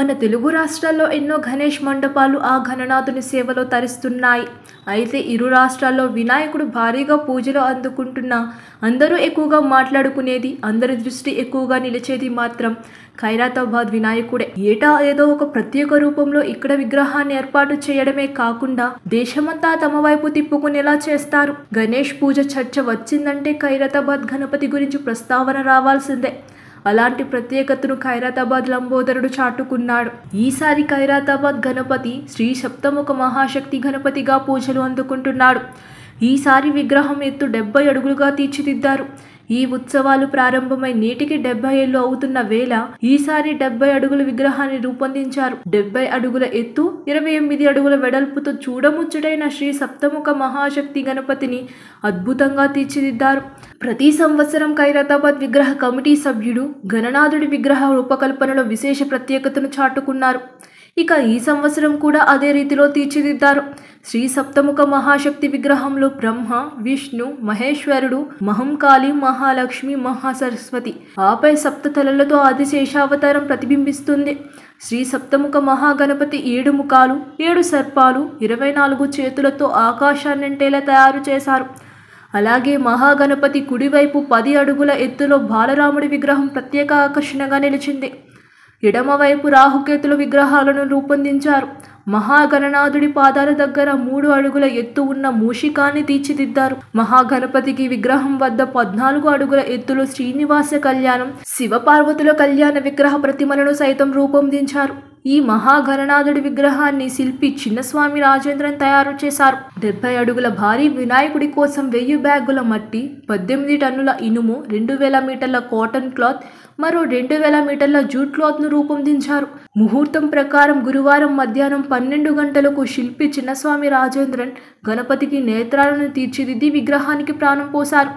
మన తెలుగు రాష్ట్రాల్లో ఎన్నో గణేష్ మండపాలు ఆ గణనాథుని సేవలో తరిస్తున్నాయి. అయితే ఇరు రాష్ట్రాల్లో వినాయకుడు భారీగా పూజలు అందుకుంటున్నా అందరూ ఎక్కువగా మాట్లాడుకునేది, అందరి దృష్టి ఎక్కువగా నిలిచేది మాత్రం ఖైరతాబాద్ వినాయకుడే. ఏటా ఏదో ఒక ప్రత్యేక రూపంలో ఇక్కడ విగ్రహాన్ని ఏర్పాటు చేయడమే కాకుండా దేశమంతా తమ వైపు తిప్పుకునేలా చేస్తారు. గణేష్ పూజ చర్చ వచ్చిందంటే ఖైరతాబాద్ గణపతి గురించి ప్రస్తావన రావాల్సిందే. అలాంటి ప్రత్యేకతను ఖైరతాబాద్ లంబోదరుడు చాటుకున్నాడు. ఈసారి ఖైరతాబాద్ గణపతి శ్రీ సప్తముఖ మహాశక్తి గణపతిగా పూజలు అందుకుంటున్నాడు. ఈసారి విగ్రహం ఎత్తు 70 అడుగులుగా తీర్చిదిద్దారు. ఈ ఉత్సవాలు ప్రారంభమై నేటికి 70 ఏళ్లు అవుతున్న వేళ ఈసారి 70 అడుగుల విగ్రహాన్ని రూపొందించారు. 70 అడుగుల ఎత్తు, 28 అడుగుల వెడల్పుతో చూడముచ్చటైన శ్రీ సప్తముఖ మహాశక్తి గణపతిని అద్భుతంగా తీర్చిదిద్దారు. ప్రతి సంవత్సరం ఖైరతాబాద్ విగ్రహ కమిటీ సభ్యుడు గణనాథుడి విగ్రహ రూపకల్పనలో విశేష ప్రత్యేకతను చాటుకున్నారు. ఇక ఈ సంవత్సరం కూడా అదే రీతిలో తీర్చిదిద్దారు. శ్రీ సప్తముఖ మహాశక్తి విగ్రహంలో బ్రహ్మ, విష్ణు, మహేశ్వరుడు, మహంకాళి, మహాలక్ష్మి, మహాసరస్వతి, ఆపై సప్త తలలతో ఆదిశేషావతారం ప్రతిబింబిస్తుంది. శ్రీ సప్తముఖ మహాగణపతి 7 ముఖాలు, 7 సర్పాలు, 24 చేతులతో ఆకాశాన్నంటేలా తయారు చేశారు. అలాగే మహాగణపతి కుడివైపు 10 అడుగుల ఎత్తులో బాలరాముడి విగ్రహం ప్రత్యేక ఆకర్షణగా నిలిచింది. ఎడమవైపు రాహుకేతుల విగ్రహాలను రూపొందించారు. మహాగణనాథుడి పాదాల దగ్గర 3 అడుగుల ఎత్తు ఉన్న మూషికాన్ని తీర్చిదిద్దారు. మహాగణపతికి విగ్రహం వద్ద 14 అడుగుల ఎత్తులో శ్రీనివాస కళ్యాణం, శివపార్వతుల కళ్యాణ విగ్రహ ప్రతిమలను సైతం రూపొందించారు. ఈ మహాగణనాథుడి విగ్రహాన్ని శిల్పి చిన్నస్వామి రాజేంద్రన్ తయారు చేశారు. 70 అడుగుల భారీ వినాయకుడి కోసం 1000 బ్యాగుల మట్టి, 18 టన్నుల ఇనుము, 2000 మీటర్ల కాటన్ క్లాత్, మరో 2000 మీటర్ల జూట్ క్లాత్ను రూపొందించారు. ముహూర్తం ప్రకారం గురువారం మధ్యాహ్నం 12 గంటలకు శిల్పి చిన్నస్వామి రాజేంద్రన్ గణపతికి నేత్రాలను తీర్చిదిద్ది విగ్రహానికి ప్రాణం పోశారు.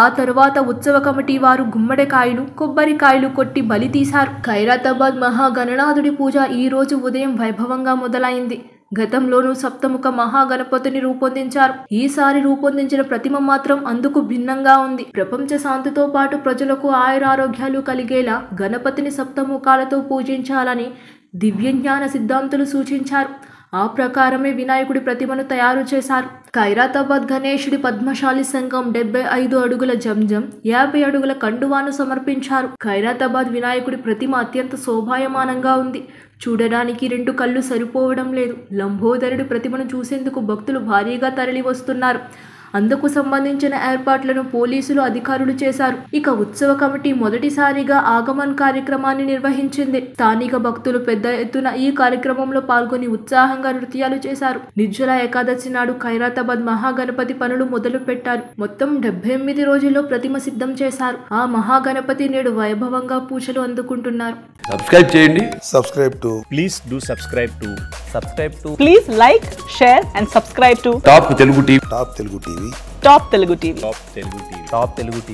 ఆ తరువాత ఉత్సవ కమిటీ వారు గుమ్మడికాయలు, కొబ్బరికాయలు కొట్టి బలి తీశారు. ఖైరతాబాద్ మహాగణనాథుడి పూజ ఈ రోజు ఉదయం వైభవంగా మొదలైంది. గతంలోనూ సప్తముఖ మహాగణపతిని రూపొందించారు. ఈసారి రూపొందించిన ప్రతిమ మాత్రం అందుకు భిన్నంగా ఉంది. ప్రపంచ శాంతితో పాటు ప్రజలకు ఆయురారోగ్యాలు కలిగేలా గణపతిని సప్తముఖాలతో పూజించాలని దివ్యజ్ఞాన సిద్ధాంతులు సూచించారు. ఆ ప్రకారమే వినాయకుడి ప్రతిమను తయారు చేశారు. ఖైరతాబాద్ గణేశుడి పద్మశాలి సంఘం 75 అడుగుల జంజం, 50 అడుగుల కండువాను సమర్పించారు. ఖైరతాబాద్ వినాయకుడి ప్రతిమ అత్యంత శోభాయమానంగా ఉంది. చూడడానికి 2 కళ్ళు సరిపోవడం లేదు. లంబోదరుడి ప్రతిమను చూసేందుకు భక్తులు భారీగా తరలి వస్తున్నారు. అందుకు సంబంధించిన ఏర్పాట్లను పోలీసులు అధికారులు చేశారు. ఇక ఉత్సవ కమిటీ మొదటిసారిగా ఆగమన్ కార్యక్రమాన్ని నిర్వహించింది. స్థానిక భక్తులు పెద్ద ఎత్తున ఈ కార్యక్రమంలో పాల్గొని ఉత్సాహంగా నృత్యాలు చేశారు. నిర్జల ఏకాదశి నాడు ఖైరతాబాద్ మహాగణపతి పనులు మొదలు పెట్టారు. మొత్తం 78 రోజుల్లో ప్రతిమ సిద్ధం చేశారు. ఆ మహాగణపతి నేడు వైభవంగా పూజలు అందుకుంటున్నారు. సబ్స్క్రైబ్ చేయండి. Please do subscribe to. Please like, share and subscribe to top Telugu TV. Top Telugu TV.